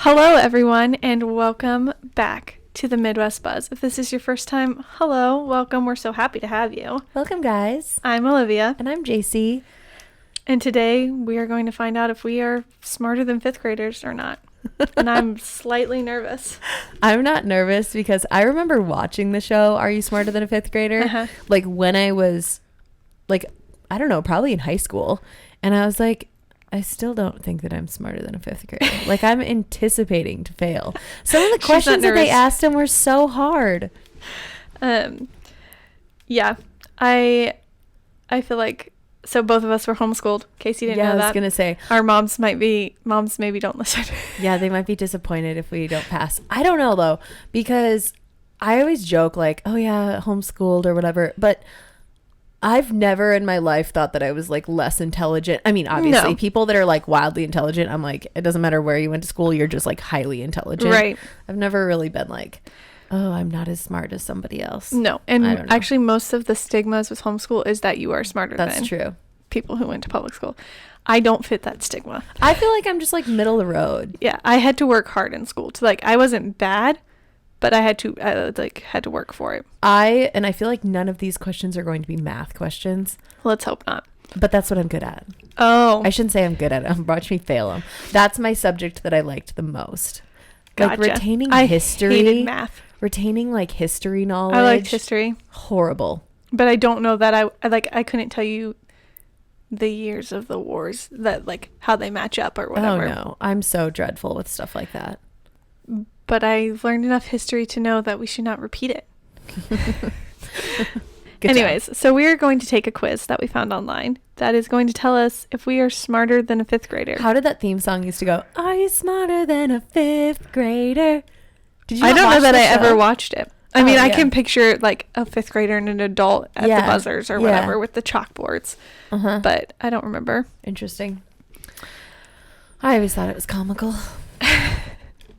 Hello, everyone, and welcome back to the Midwest Buzz. If this is your first time, hello, welcome. We're so happy to have you. Welcome, guys. I'm Olivia, And I'm JC. and today we are going to find out if we are smarter than fifth graders or not. And I'm slightly nervous. I'm not nervous because I remember watching the show Are You Smarter Than a Fifth Grader? Uh-huh. Like when I was I don't know, probably in high school. And I was like, I still don't think that I'm smarter than a fifth grader. Like I'm anticipating to fail. Some of the questions that they asked him were so hard. Yeah, I feel like, so both of us were homeschooled. Casey didn't know that. I was going to say. Our moms maybe don't listen. Yeah, they might be disappointed if we don't pass. I don't know though, because I always joke like, oh yeah, homeschooled or whatever. But I've never in my life thought that I was like less intelligent. I mean, obviously people that are like wildly intelligent, I'm like, it doesn't matter where you went to school, you're just like highly intelligent. Right. I've never really been like, oh, I'm not as smart as somebody else. No. And actually most of the stigmas with homeschool is that you are smarter That's than true. people who went to public school. I don't fit that stigma. I feel like I'm just like middle of the road. Yeah. I had to work hard in school to I wasn't bad, but I had to work for it. I feel like none of these questions are going to be math questions. Let's hope not. But that's what I'm good at. Oh. I shouldn't say I'm good at them. Watch me fail them. That's my subject that I liked the most. Gotcha. Like retaining history. I hated math. Retaining like history knowledge. I liked history. Horrible. But I don't know that I couldn't tell you the years of the wars, that like how they match up or whatever. Oh no. I'm so dreadful with stuff like that. But I learned enough history to know that we should not repeat it. Anyways, so we are going to take a quiz that we found online that is going to tell us if we are smarter than a fifth grader. How did that theme song used to go? Are you smarter than a fifth grader? Did you? I don't know that I ever watched it. I mean, I can picture like a fifth grader and an adult at the buzzers or whatever with the chalkboards, but I don't remember. Interesting. I always thought it was comical.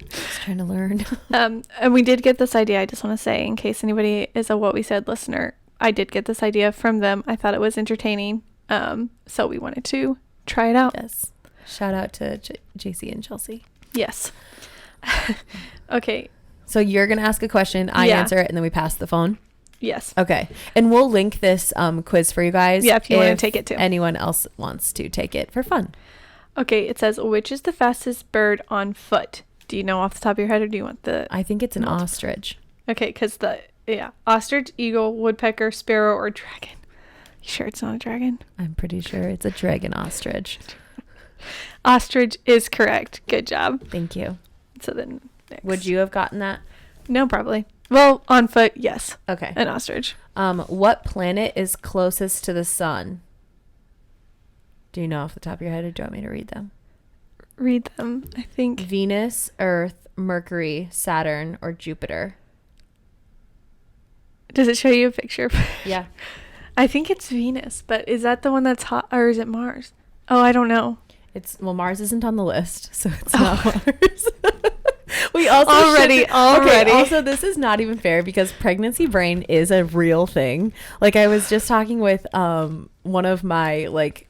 Just trying to learn. And we did get this idea. I just want to say, in case anybody is a What We Said listener, I did get this idea from them. I thought it was entertaining. So we wanted to try it out. Yes. Shout out to JC and Chelsea. Yes. Okay. So you're going to ask a question, I answer it, and then we pass the phone? Yes. Okay. And we'll link this quiz for you guys. Yeah, if you want to take it too. Anyone else wants to take it for fun. Okay. It says, which is the fastest bird on foot? Do you know off the top of your head, or do you want the... I think it's an ostrich. Okay, because ostrich, eagle, woodpecker, sparrow, or dragon. You sure it's not a dragon? I'm pretty sure it's a dragon ostrich. Ostrich is correct. Good job. Thank you. So then next. Would you have gotten that? No, probably. Well, on foot, yes. Okay. An ostrich. What planet is closest to the sun? Do you know off the top of your head, or do you want me to read them? Read them, I think. Venus, Earth, Mercury, Saturn, or Jupiter? Does it show you a picture? Yeah. I think it's Venus, but is that the one that's hot, or is it Mars? Oh, I don't know. Mars isn't on the list, so it's not Mars. We also already. Okay, also, this is not even fair because pregnancy brain is a real thing. Like I was just talking with one of my like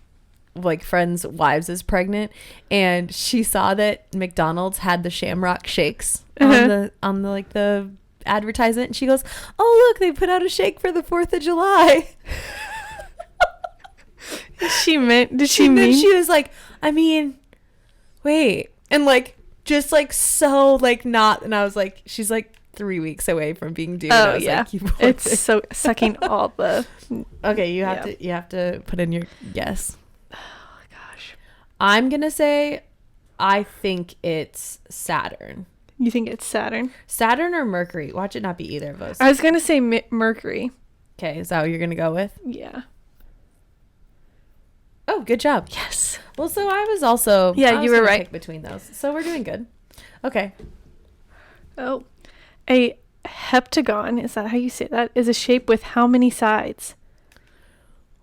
friends' wives is pregnant, and she saw that McDonald's had the Shamrock shakes on the advertisement, and she goes, "Oh look, they put out a shake for the 4th of July." Did she mean? She was like, I mean, wait, and like just like so like not, and I was like, she's like 3 weeks away from being due. Oh yeah, like, it's so sucking all the. Okay, you have to put in your guess. Oh gosh, I'm gonna say, I think it's Saturn. You think it's Saturn? Saturn or Mercury? Watch it not be either of those. I was gonna say Mercury. Okay, is that what you're gonna go with? Yeah. Oh, good job. Yes. Well, so I was also... Yeah, you were right. Pick between those. So we're doing good. Okay. Oh. A heptagon, is that how you say that? Is a shape with how many sides?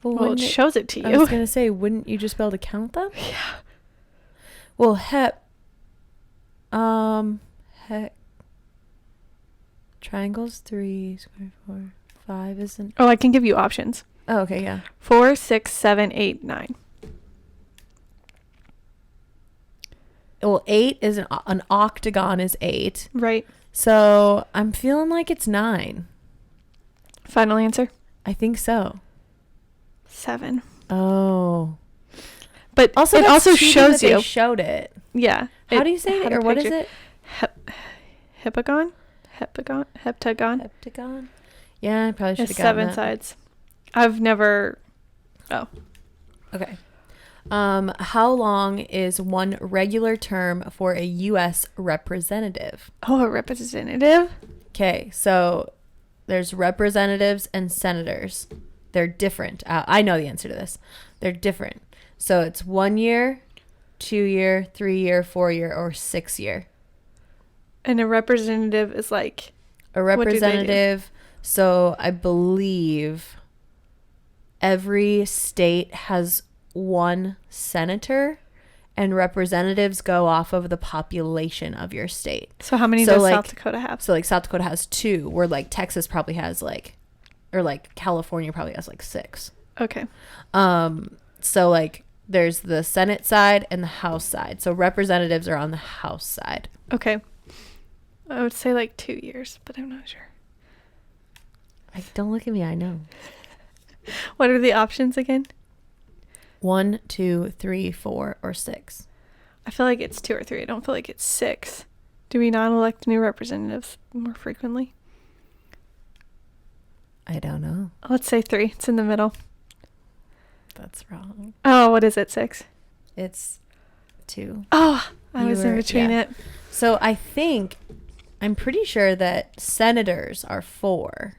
Well, it shows it to you. I was going to say, wouldn't you just be able to count them? Yeah. Well, triangles 3, square 4, 5 isn't... Oh, I can give you options. Oh, okay, yeah. 4, 6, 7, 8, 9. well, 8 is an octagon is 8. Right. So I'm feeling like it's 9. Final answer. I think so. 7. Oh. But Also, it that's also cheating shows that you. they showed it. Yeah. How do you say had it? a Or what is picture. it? Heptagon? Heptagon. Yeah, I probably should It's have gotten 7 that. sides. I've never. Oh. Okay. How long is one regular term for a U.S. representative? Oh, a representative? Okay, so there's representatives and senators. They're different. I know the answer to this. They're different. So it's 1 year, 2 year, 3 year, 4 year, or 6 year. And a representative is like. A What do they do? representative. So I believe every state has one senator, and representatives go off of the population of your state. So how many So, does like- South Dakota have? So like South Dakota has 2, where like Texas probably has like, or like California probably has like 6. Okay. So like there's the Senate side and the House side. So representatives are on the House side. Okay. I would say like 2 years, but I'm not sure. Don't look at me. I know. What are the options again? 1, 2, 3, 4, or 6. I feel like it's 2 or 3. I don't feel like it's 6. Do we not elect new representatives more frequently? I don't know. Let's say 3. It's in the middle. That's wrong. Oh, what is it? 6? It's 2. Oh, I You was in were- between yeah. it. So I'm pretty sure that senators are 4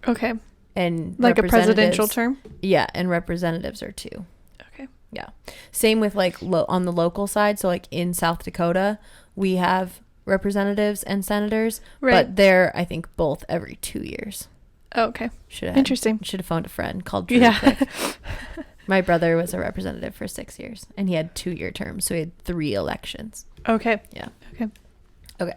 Okay. and Like a presidential representatives- term? Yeah, and representatives are 2. Okay. Yeah. Same with like on the local side. So like in South Dakota, we have representatives and senators, Right. but they're I think both every 2 years. Oh, okay. Should Interesting. have phoned a friend called Drew Yeah. quick. My brother was a representative for 6 years, and he had 2-year terms, so he had 3 elections. Okay. Yeah. Okay. Okay.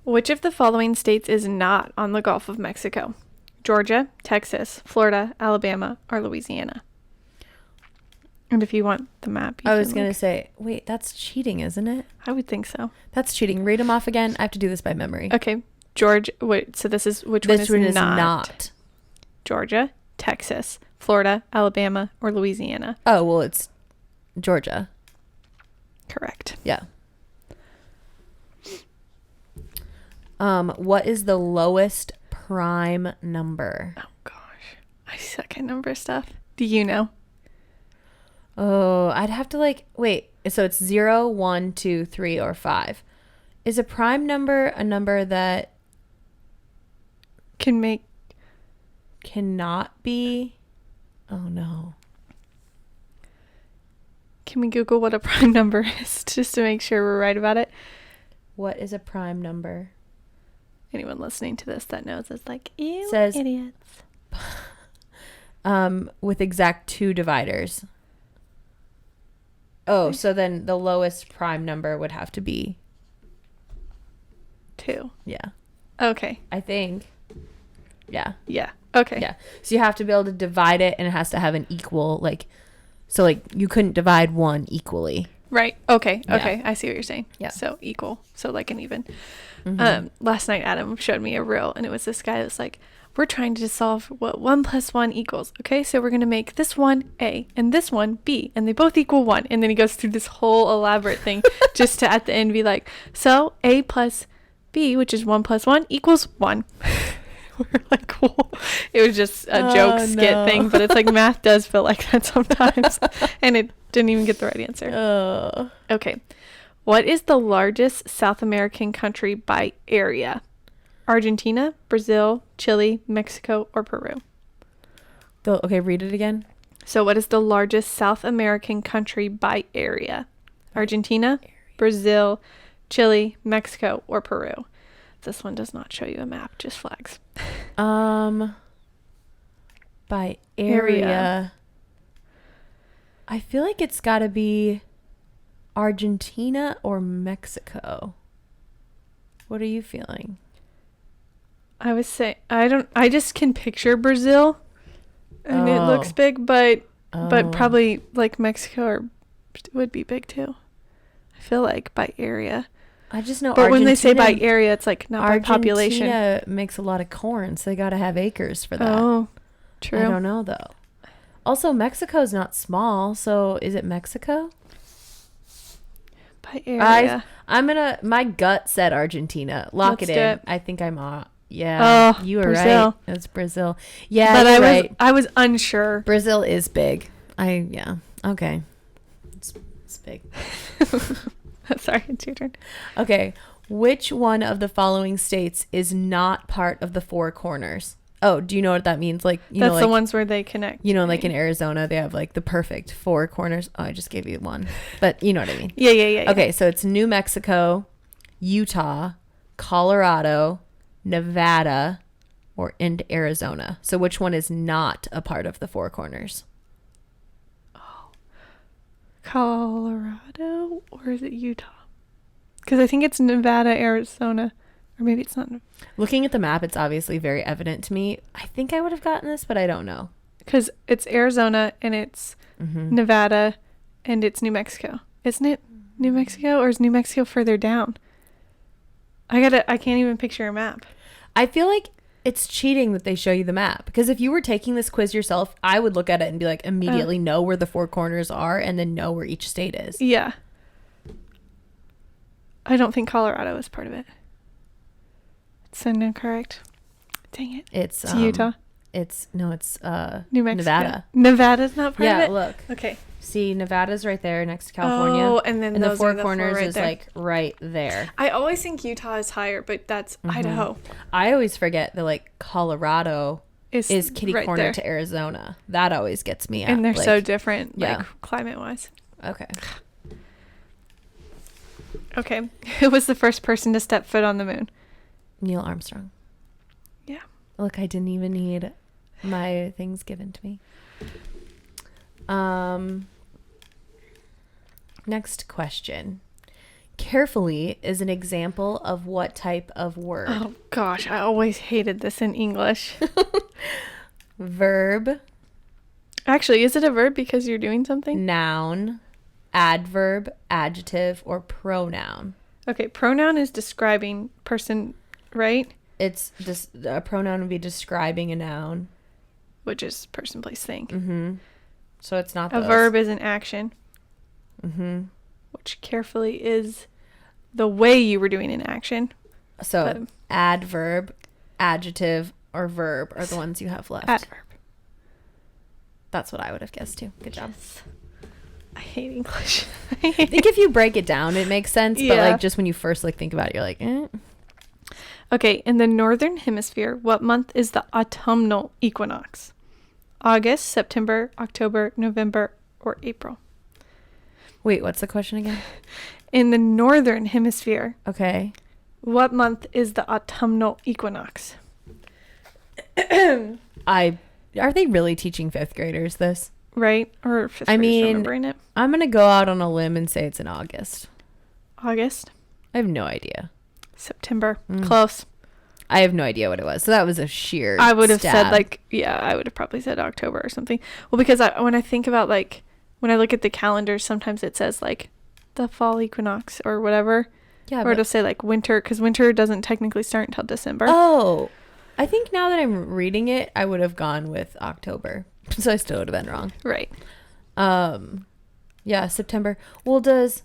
Which of the following states is not on the Gulf of Mexico? Georgia, Texas, Florida, Alabama, or Louisiana? And if you want the map, you I was can gonna look. say, wait, that's cheating, isn't it? I would think so. That's cheating. Read them off again. I have to do this by memory. Okay. Georgia. Wait. So this is which This one one is is not? not. Georgia, Texas, Florida, Alabama, or Louisiana? Oh well, it's Georgia. Correct. Yeah. What is the lowest prime number? Oh gosh, I suck at number stuff. Do you know? Oh, I'd have to like wait. So it's 0, 1, 2, 3, or 5. Is a prime number a number that Can make. cannot be? Oh no. Can we Google what a prime number is just to make sure we're right about it? What is a prime number? Anyone listening to this that knows is like, ew, Says- idiots. With exact 2 dividers. Oh, so then the lowest prime number would have to be 2. yeah. Okay. I think. Yeah. Yeah. Okay. Yeah. So you have to be able to divide it, and it has to have an equal, like, so like you couldn't divide 1 equally. Right. Okay. Yeah. Okay. I see what you're saying. Yeah. So equal. So like an even. Mhm. Last night Adam showed me a reel, and it was this guy that was like, we're trying to solve what 1 + 1 equals. Okay, so we're gonna make this one A and this one B, and they both equal 1. And then he goes through this whole elaborate thing just to at the end be like, so A plus B, which is 1 + 1 equals 1. We're like, cool. It was just a joke Oh, skit no. thing, but it's like math does feel like that sometimes. And it didn't even get the right answer. Oh. Okay. What is the largest South American country by area? Argentina, Brazil, Chile, Mexico, or Peru? Okay, read it again. So what is the largest South American country by area? Argentina, Brazil, Chile, Mexico, or Peru? This one does not show you a map, just flags. By Area. area. I feel like it's got to be Argentina or Mexico. What are you feeling? I was saying, I just can picture Brazil and it looks Oh. big, but Oh. probably like Mexico or would be big too. I feel like by area. I just know But when they say by Argentina- area, it's like not by population. Argentina makes a lot of corn, so they got to have acres for that. Oh, I true. don't know though. Also, Mexico's not small, so is it Mexico? By area. My gut said Argentina. Lock Let's it do in. it. I think I'm yeah. Oh, You were Brazil. right. It's Brazil. Yeah, but you're right. I was unsure. Brazil is big. Yeah. Okay. It's big. Sorry, it's your turn. Okay. Which one of the following states is not part of the four corners? Oh, do you know what that means? Like, That's know, the like, ones where they connect. you know, like in Arizona, they have like the perfect four corners. Oh, I just gave you one, but you know what I mean. Yeah. Okay, so it's New Mexico, Utah, Colorado, Nevada, and Arizona. So which one is not a part of the four corners? Colorado, or is it Utah? Because I think it's Nevada, Arizona, or maybe it's not. Looking at the map, it's obviously very evident to me. I think I would have gotten this, but I don't know. Because it's Arizona and it's Nevada and it's New Mexico, isn't it? New Mexico, or is New Mexico further down? I can't even picture a map. I feel like it's cheating that they show you the map, because if you were taking this quiz yourself, I would look at it and be like, immediately know where the four corners are and then know where each state is. Yeah. I don't think Colorado is part of it. It's incorrect. Dang it. It's Utah. It's New Mexico. Nevada. Nevada's not part of Yeah, it? look. Okay. See, Nevada's right there next to California. Oh, and then and the those four are the corners right is there. like right there. I always think Utah is higher, but that's Idaho. I always forget that like Colorado is kitty right corner there. to Arizona. That always gets me. And they're like, so different, yeah. like climate-wise. Okay. Okay. Who was the first person to step foot on the moon? Neil Armstrong. Yeah. Look, I didn't even need my things given to me. Next question. Carefully is an example of what type of word? Oh, gosh. I always hated this in English. Verb, Actually, is it a verb because you're doing something? noun, adverb, adjective, or pronoun. Okay. Pronoun is describing person, right? It's just a pronoun would be describing a noun. Which is person, place, thing. Mm-hmm. So it's not A those. verb is an action, Mm-hmm. which carefully is the way you were doing an action. So But- adverb, adjective, or verb are the ones you have left. Adverb. That's what I would have guessed too. Good job. Yes. I hate English. I think if you break it down, it makes sense. But Yeah. like just when you first like think about it, you're like, eh. Okay, in the northern hemisphere, what month is the autumnal equinox? August, September, October, November, or April? Wait, what's the question again? In the northern hemisphere, Okay. what month is the autumnal equinox? Are they really teaching fifth graders this? Right? Or fifth I graders mean- remembering it? I'm gonna go out on a limb and say it's in August. August, I have no idea. September. Mm. Close. I have no idea what it was. So that was a sheer. I would have said stab. I would have probably said October or something. Well, because when I think about when I look at the calendar, sometimes it says like the fall equinox or whatever. Yeah. Or but- it'll say like winter, because winter doesn't technically start until December. Oh, I think now that I'm reading it, I would have gone with October. So I still would have been wrong. Right. Yeah, September. Well, does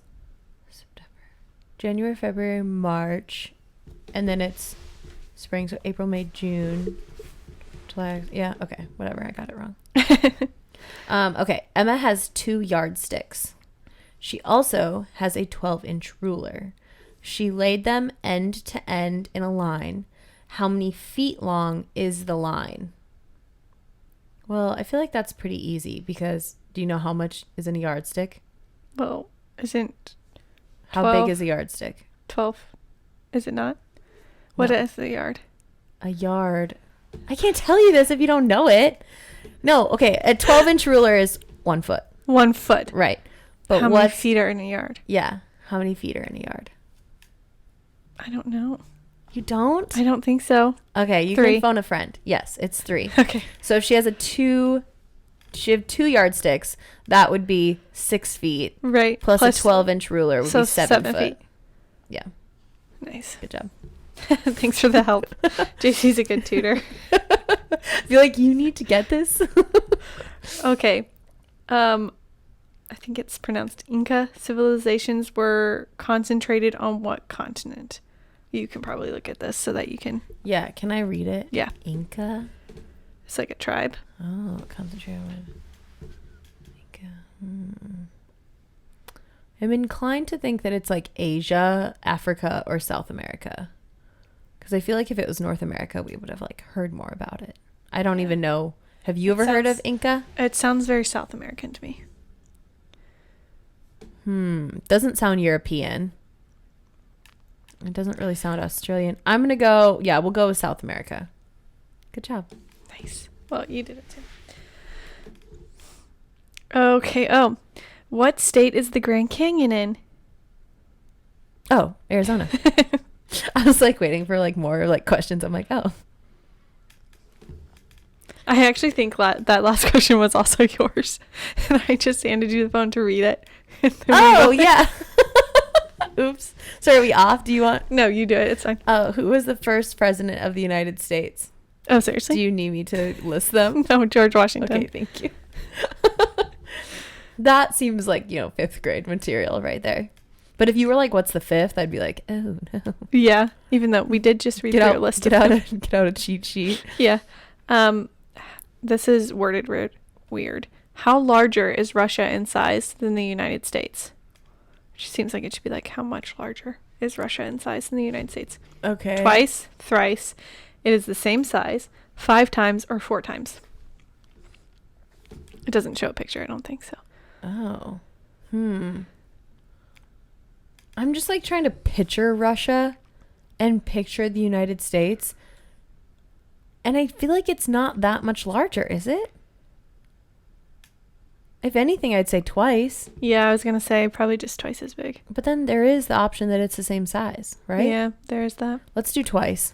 September, January, February, March, and then it's spring, so April, May, June, July. Yeah, okay, whatever. I got it wrong. Okay, Emma has 2 yardsticks. She also has a 12-inch ruler. She laid them end to end in a line. How many feet long is the line? Well, I feel like that's pretty easy because do you know how much is in a yardstick? Well, isn't How 12. big is a yardstick? 12? Is it not? What No. is the yard? A yard. I can't tell you this if you don't know it. No, okay. A 12-inch ruler is 1 foot. 1 foot. Right. But How what? many feet are in a yard? Yeah. How many feet are in a yard? I don't know. You don't? I don't think so. Okay, you 3. can phone a friend. Yes, it's 3. Okay. So if she has a 2 she have 2 yardsticks, that would be 6 feet. Right. Plus a 12-inch ruler would so be 7 7 foot. feet. Yeah. Nice. Good job. Thanks for the help. JC's a good tutor. I feel like you need to get this. Okay. I think it's pronounced Inca civilizations were concentrated on what continent? You can probably look at this so that you can. Yeah, can I read it? Yeah. Inca. It's like a tribe. Oh, concentrated on Inca. I'm inclined to think that it's like Asia, Africa, or South America. Because I feel like if it was North America, we would have like heard more about it. I don't even know. Have you ever heard of Inca? It sounds very South American to me. Doesn't sound European. It doesn't really sound Australian. I'm going to go, yeah, we'll go with South America. Good job. Nice. Well, you did it too. Okay. Oh, what state is the Grand Canyon in? Oh, Arizona. I was like waiting for like more like questions. I'm like, oh. I actually think that last question was also yours. And I just handed you the phone to read it. Oh, yeah. Oops. So are we off? Do you want? No, you do it. It's fine. Who was the first president of the United States? Oh, seriously? Do you need me to list them? No, George Washington. Okay, thank you. That seems like, 5th grade material right there. But if you were like, what's the 5th? I'd be like, oh, no. Yeah, even though we did just read through a list of them. Get out a cheat sheet. Yeah. This is worded weird. How larger is Russia in size than the United States? Which seems like it should be like, how much larger is Russia in size than the United States? Okay. Twice, thrice. It is the same size, 5 times, or 4 times. It doesn't show a picture, I don't think so. Oh. I'm just like trying to picture Russia and picture the United States. And I feel like it's not that much larger, is it? If anything, I'd say twice. Yeah, I was going to say probably just twice as big. But then there is the option that it's the same size, right? Yeah, there is that. Let's do twice.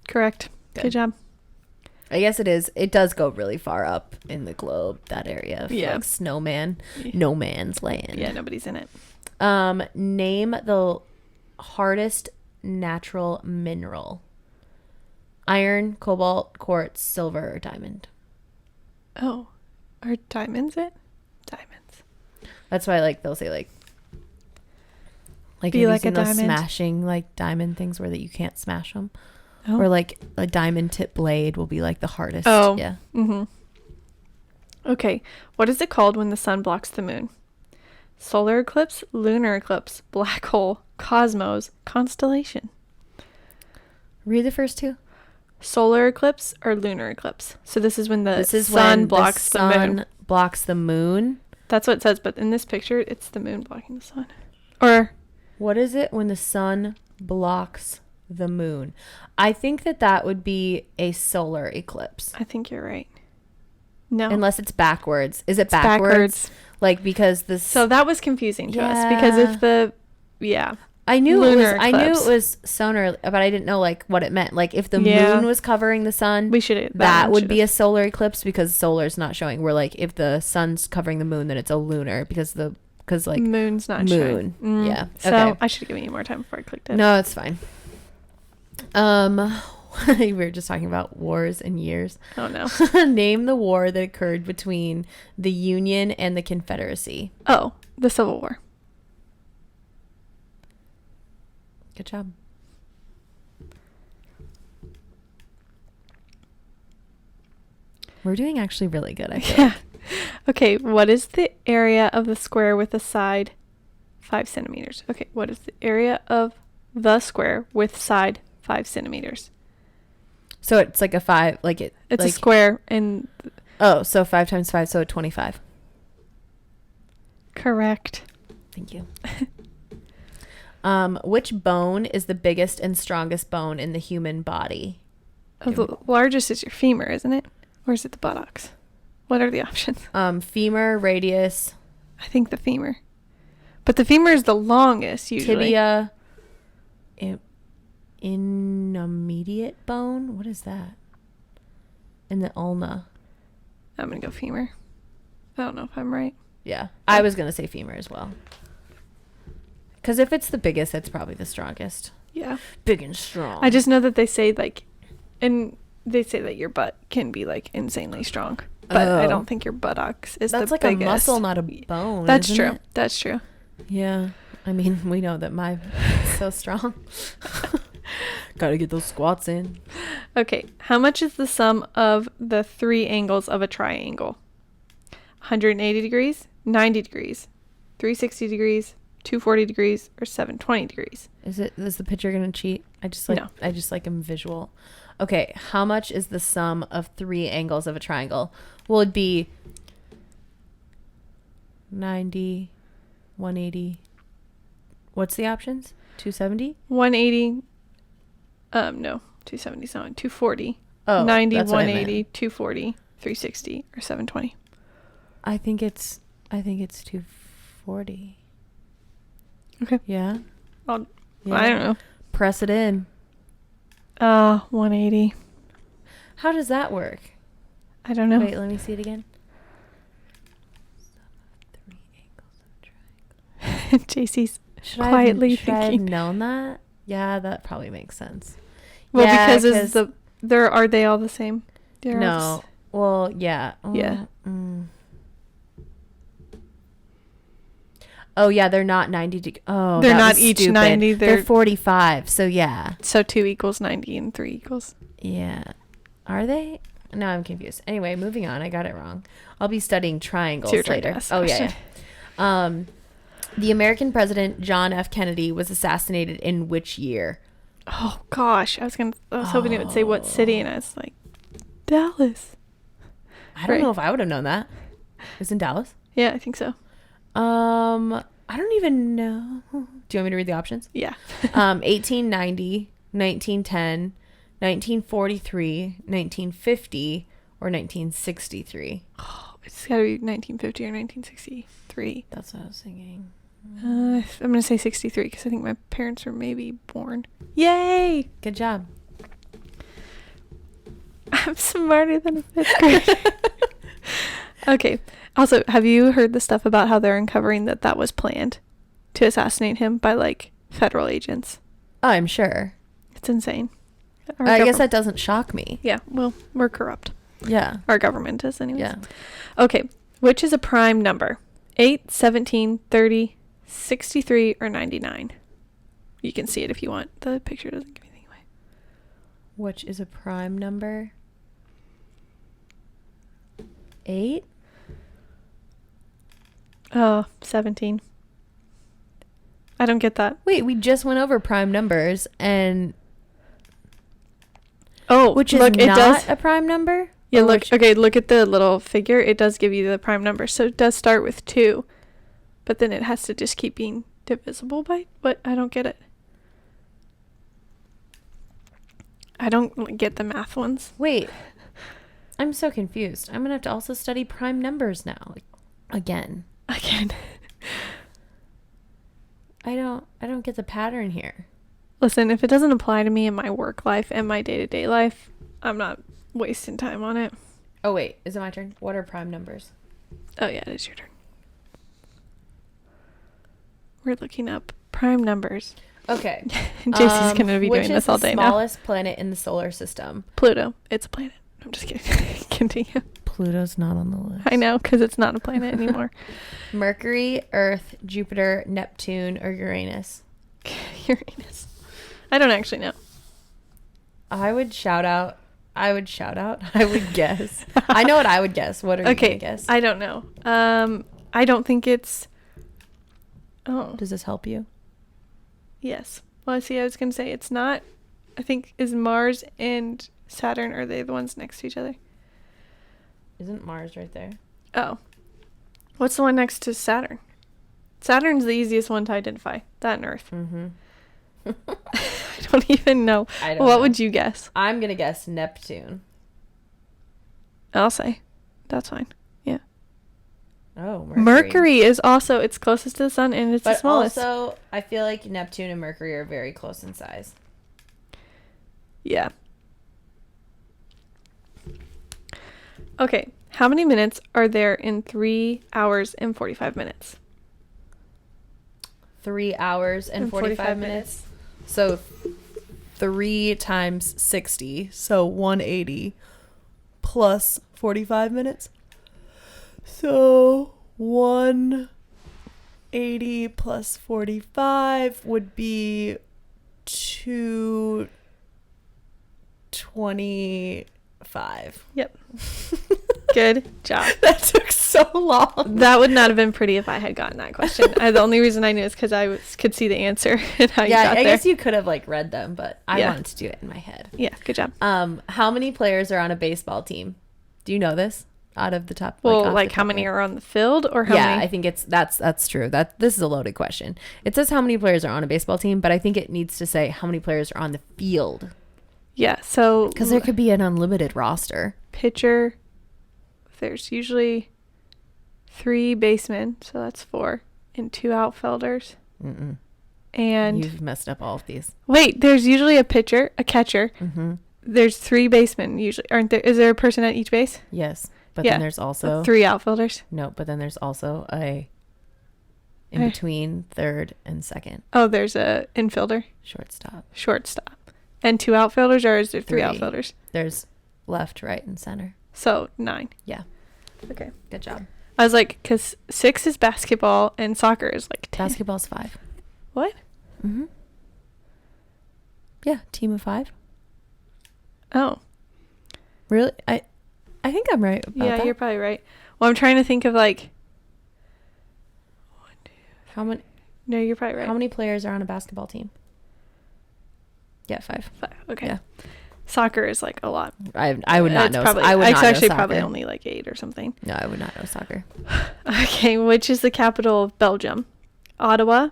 Correct. Good job. I guess it is. It does go really far up in the globe, that area of Yeah. like snowman, no man's land. Yeah, nobody's in it. Name the hardest natural mineral. Iron, cobalt, quartz, silver, or diamond. Oh, are diamonds it? Diamonds. That's why they'll say like Be have like you a seen those diamond. smashing like diamond things where that you can't smash them. Oh. Or like a diamond tip blade will be like the hardest. Oh. Yeah. Mm-hmm. Okay. What is it called when the sun blocks the moon? Solar eclipse, lunar eclipse, black hole, cosmos, constellation. Read the first two. Solar eclipse or lunar eclipse. So this is when the This is sun when blocks the moon. blocks the moon. That's what it says, but in this picture, it's the moon blocking the sun. Or What is it when the sun blocks the moon? I think that would be a solar eclipse. I think you're right. No. Unless it's backwards. Is it It's backwards? Like because this. So that was confusing to us because if the I knew lunar I knew eclipse. it was solar, but I didn't know like what it meant. Like if the Yeah. moon was covering the sun, we should that would be a solar eclipse because solar's not showing. We're like if the sun's covering the moon, then it's a lunar because like moon's not moon. showing. Yeah. So Okay. I should have given you more time before I clicked it. No, it's fine. We were just talking about wars and years. Oh no. Name the war that occurred between the Union and the Confederacy. Oh, the Civil War. Good job. We're doing actually really good, I feel. Yeah. Okay, what is the area of the square with a side 5 centimeters? Okay, what is the area of the square with side 5 centimeters? So it's like a 5, like it. It's like, a square and Oh, so 5 times 5, so 25. correct. Thank you. Which bone is the biggest and strongest bone in the human body? Oh, the largest is your femur, isn't it? Or is it the buttocks? What are the options? Femur, radius, I think the femur. But the femur is the longest usually. tibia, intermediate bone. What is that? And the ulna. I'm gonna go femur. I don't know if I'm right. Yeah. I was going to say femur as well. Because if it's the biggest, it's probably the strongest. Yeah. Big and strong. I just know that they say like, and they say that your butt can be like insanely strong, but I don't think your buttocks is That's the like biggest. a muscle, not a bone. That's isn't true. it? That's true. Yeah. I mean, we know that my is so strong. Gotta get those squats in. Okay. How much is the sum of the 3 angles of a triangle? 180 degrees, 90 degrees, 360 degrees, 240 degrees, or 720 degrees? Is the picture gonna cheat? I just No. like them visual. Okay, how much is the sum of 3 angles of a triangle? Well, it'd be 90, 180. What's the options? 270? 180. No, 270 is not. 240. Oh, 90, that's what I 180, meant. 240, 360, or 720. I think it's 240. Okay. Yeah. I'll, Yeah. I don't know. Press it in. 180. How does that work? I don't know. Wait, let me see it again. Sum of 3 angles of a triangle. JC's Should I quietly have, should I have thinking. known that? Yeah, that probably makes sense. Well, Yeah, because is are they all the same? They're all No. Well, yeah. Yeah. Oh, yeah, they're not 90 Oh, They're that not was each stupid. 90, They're they're- 45. So, yeah. So 2 equals 90 and 3 equals. Yeah. Are they? No, I'm confused. Anyway, moving on. I got it wrong. I'll be studying triangles So you're trying to later. ask the Oh, yeah, question. yeah. The American president John F. Kennedy was assassinated in which year? Oh gosh, I was hoping it would say what city, and I was like, Dallas. I don't Right. know if I would have known that. It's in Dallas. Yeah, I think so. I don't even know. Do you want me to read the options? Yeah. 1890, 1910, 1943, 1950, or 1963. Oh, it's got to be 1950 or 1963. That's what I was thinking. I'm gonna say 63 because I think my parents were maybe born. Yay! Good job. I'm smarter than a 5th grader. Okay. Also, have you heard the stuff about how they're uncovering that was planned to assassinate him by like federal agents? Oh, I'm sure. It's insane. I guess that doesn't shock me. Yeah. Well, we're corrupt. Yeah. Our government is, anyways. Yeah. Okay. Which is a prime number? 8, 17, 30, 63, or 99? You can see it if you want. The picture doesn't give anything away. Which is a prime number? 8? 17. I don't get that. Wait, we just went over prime numbers, and which is look, it not does. a prime number? Yeah, Or look. which- Okay, look at the little figure. It does give you the prime number. So it does start with 2, but then it has to just keep being divisible by what? I don't get it. I don't get the math ones. Wait, I'm so confused. I'm gonna have to also study prime numbers now, again. Again. I don't get the pattern here. Listen, if it doesn't apply to me in my work life and my day-to-day life, I'm not wasting time on it. Oh wait, is it my turn? What are prime numbers? Oh yeah, it is your turn. We're looking up prime numbers. Okay. JC's gonna be which doing is this all the day now. smallest planet in the solar system? Pluto. It's a planet. I'm just kidding. Continue. Pluto's not on the list. I know, because it's not a planet anymore. Mercury, Earth, Jupiter, Neptune, or Uranus? Uranus. I don't actually know. I would guess. I know what I would guess. What are you Okay, gonna guess? I don't know. I don't think it's. Oh, Does this help you? yes. Well, I see. I was gonna say it's not. I think is Mars and Saturn, are they the ones next to each other? Isn't Mars right there? Oh, what's the one next to Saturn? Saturn's the easiest one to identify. That and Earth. Mm-hmm. I don't even know. I don't What know. would you guess? I'm gonna guess Neptune. I'll say. That's fine. Yeah. Oh, Mercury is also, it's closest to the sun and it's the But smallest. also, I feel like Neptune and Mercury are very close in size. Yeah. Okay. How many minutes are there in 3 hours and 45 minutes? 3 hours and 45 minutes. So 3 times 60. So 180 plus 45 minutes. So 180 plus 45 would be 225. Yep. Good job. That took so long. That would not have been pretty if I had gotten that question. The only reason I knew is because could see the answer and how you got I there. guess you could have like read them, but I wanted to do it in my head. Yeah, good job. How many players are on a baseball team? Do you know this out of the top? Well, like how many are on the field or how many? I think that's true. This is a loaded question. It says how many players are on a baseball team, but I think it needs to say how many players are on the field. Yeah, so Because there could be an unlimited roster. Pitcher, there's usually 3 basemen, so that's 4, and 2 outfielders. Mm-mm. And You've messed up all of these. wait, there's usually a pitcher, a catcher. Mm-hmm. There's 3 basemen usually, aren't there? Is there a person at each base? Yes, but then there's also 3 outfielders. no. But then there's also a in between third and second. Oh, there's a infielder, Shortstop. and 2 outfielders, or is there 3 3. outfielders? There's left, right, and center. So 9. Yeah. Okay. Good job. I was like, because 6 is basketball and soccer is like 10. Basketball's 5. What? Mm-hmm. Yeah, team of 5. Oh. Really? I think I'm right about Yeah, that. you're probably right. Well, I'm trying to think of like. How many? No, you're probably right. How many players are on a basketball team? Yeah, 5. 5. Okay. Yeah. Soccer is like a lot. I would not It's know. Probably, I would it's not know actually soccer. probably only like 8 or something. No, I would not know soccer. Okay, which is the capital of Belgium? Ottawa,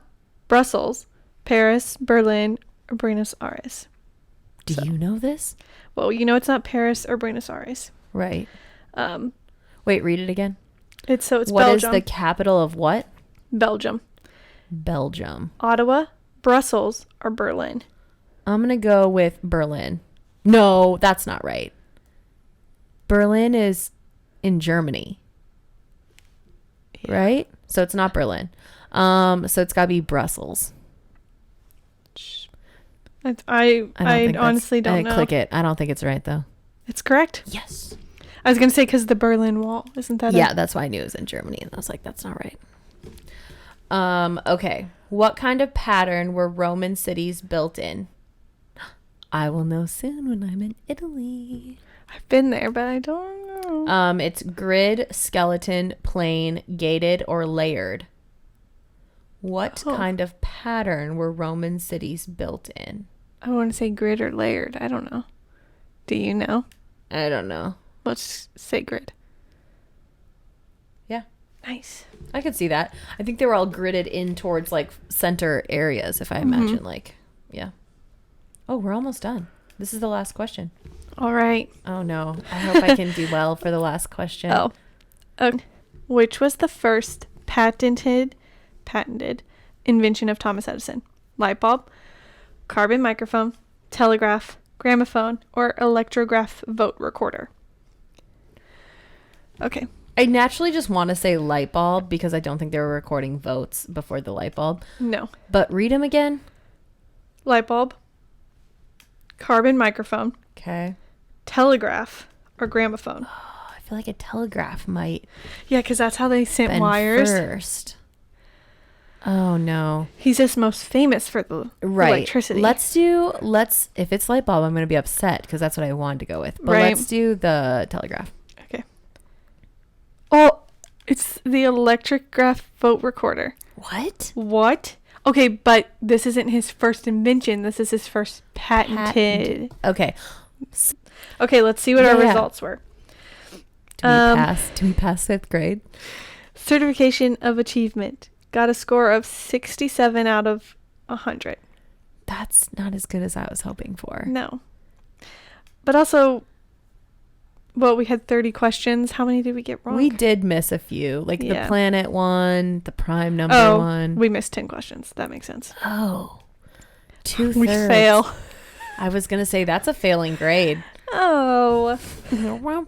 Brussels, Paris, Berlin, or Buenos Aires? Do you know this? Well, you know it's not Paris or Buenos Aires. Right. Um, Wait, read it again. it's What Belgium. is the capital of what? Belgium. Belgium. Ottawa, Brussels, or Berlin? I'm going to go with Berlin. No, that's not right. Berlin is in Germany. Yeah. Right? So it's not Berlin. So it's got to be Brussels. I honestly don't know. Click it. I don't think it's right though. It's correct. Yes. I was gonna say because the Berlin Wall, isn't that? Yeah, that's why I knew it was in Germany, and I was like, that's not right. Okay. What kind of pattern were Roman cities built in? I will know soon when I'm in Italy. I've been there, but I don't know. It's grid, skeleton, plain, gated, or layered. What kind of pattern were Roman cities built in? I want to say grid or layered. I don't know. Do you know? I don't know. Let's say grid. Yeah. Nice. I could see that. I think they were all gridded in towards like center areas, if I imagine yeah. Oh, we're almost done. This is the last question. All right. Oh no. I hope I can do well for the last question. Oh. Okay. Which was the first patented invention of Thomas Edison? Light bulb, carbon microphone, telegraph, gramophone, or electrograph vote recorder? Okay. I naturally just want to say light bulb because I don't think they were recording votes before the light bulb. No. But read them again. Light bulb, carbon microphone, Okay. telegraph, or gramophone? Oh, I feel like a telegraph might Yeah, because that's how they sent been wires. first. Oh no. He's just most famous for the electricity. Let's if it's light bulb, I'm going to be upset because that's what I wanted to go with. But Right. let's do the telegraph. Okay. Oh, it's the electrograph vote recorder. What? What? Okay, but this isn't his first invention. This is his first patented. Okay. Okay, let's see what our results were. Do we pass 5th grade? Certification of achievement. Got a score of 67 out of 100. That's not as good as I was hoping for. No. But also, well, we had 30 questions. How many did we get wrong? We did miss a few, like the Yeah. planet one, the prime number one. We missed 10 questions. That makes sense. Oh, 2/3. We fail. I was gonna say that's a failing grade. Oh. Mom,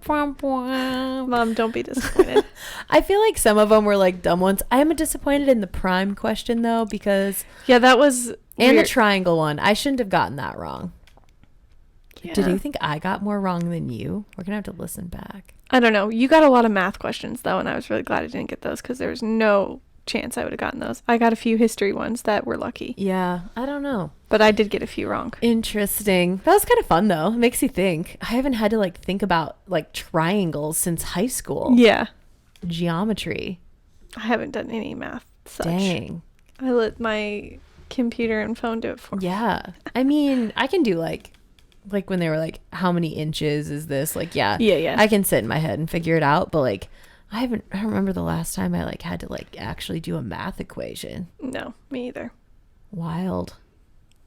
don't be disappointed. I feel like some of them were like dumb ones. I am disappointed in the prime question though, because Yeah, that was and weird. the triangle one. I shouldn't have gotten that wrong. Yeah. Did you think I got more wrong than you? We're gonna have to listen back. I don't know. You got a lot of math questions though, and I was really glad I didn't get those because there was no chance I would have gotten those. I got a few history ones that were lucky, Yeah, I don't know. but I did get a few wrong. Interesting. That was kind of fun though. It makes you think. I haven't had to like think about like triangles since high school. Yeah, Geometry. I haven't done any math such. Dang. I let my computer and phone do it for me. Yeah. I mean, I can do like when they were like, how many inches is this? Like, yeah. Yeah. I can sit in my head and figure it out, but like I don't remember the last time I like had to like actually do a math equation. No, me either. Wild.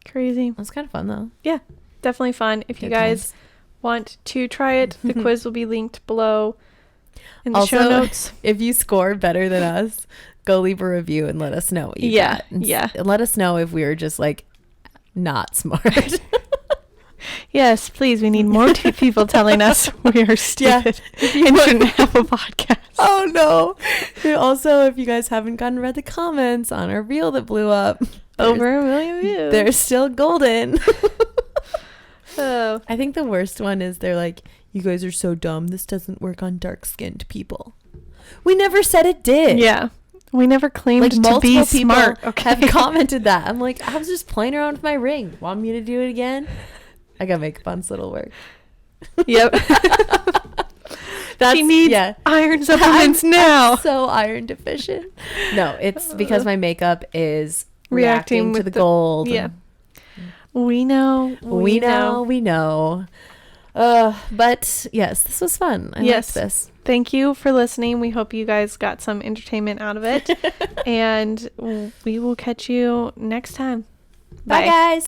Crazy. That's kind of fun though. Yeah, definitely fun. If you Good guys times. want to try it, the quiz will be linked below in the Also, show notes. If you score better than us, go leave a review and let us know what you Yeah, got. And yeah. and let us know if we were just like not smart. Yes, please. We need more people telling us we are stupid and shouldn't have a podcast. Oh no. And also, if you guys haven't gotten read the comments on our reel that blew up, Over 1 million views. they're still golden. Oh. I think the worst one is they're like, you guys are so dumb. This doesn't work on dark-skinned people. We never said it did. Yeah. We never claimed Like to multiple be people smart. Okay. have commented that. I'm like, I was just playing around with my ring. Want me to do it again? I gotta make fun, so it'll work. Yep. That's, She needs yeah. iron supplements now. I'm so iron deficient. No, it's because my makeup is Reacting reacting to with the the- gold. yeah. We know. We know. But yes, this was fun. I Yes. liked this. Thank you for listening. We hope you guys got some entertainment out of it. And we will catch you next time. Bye guys.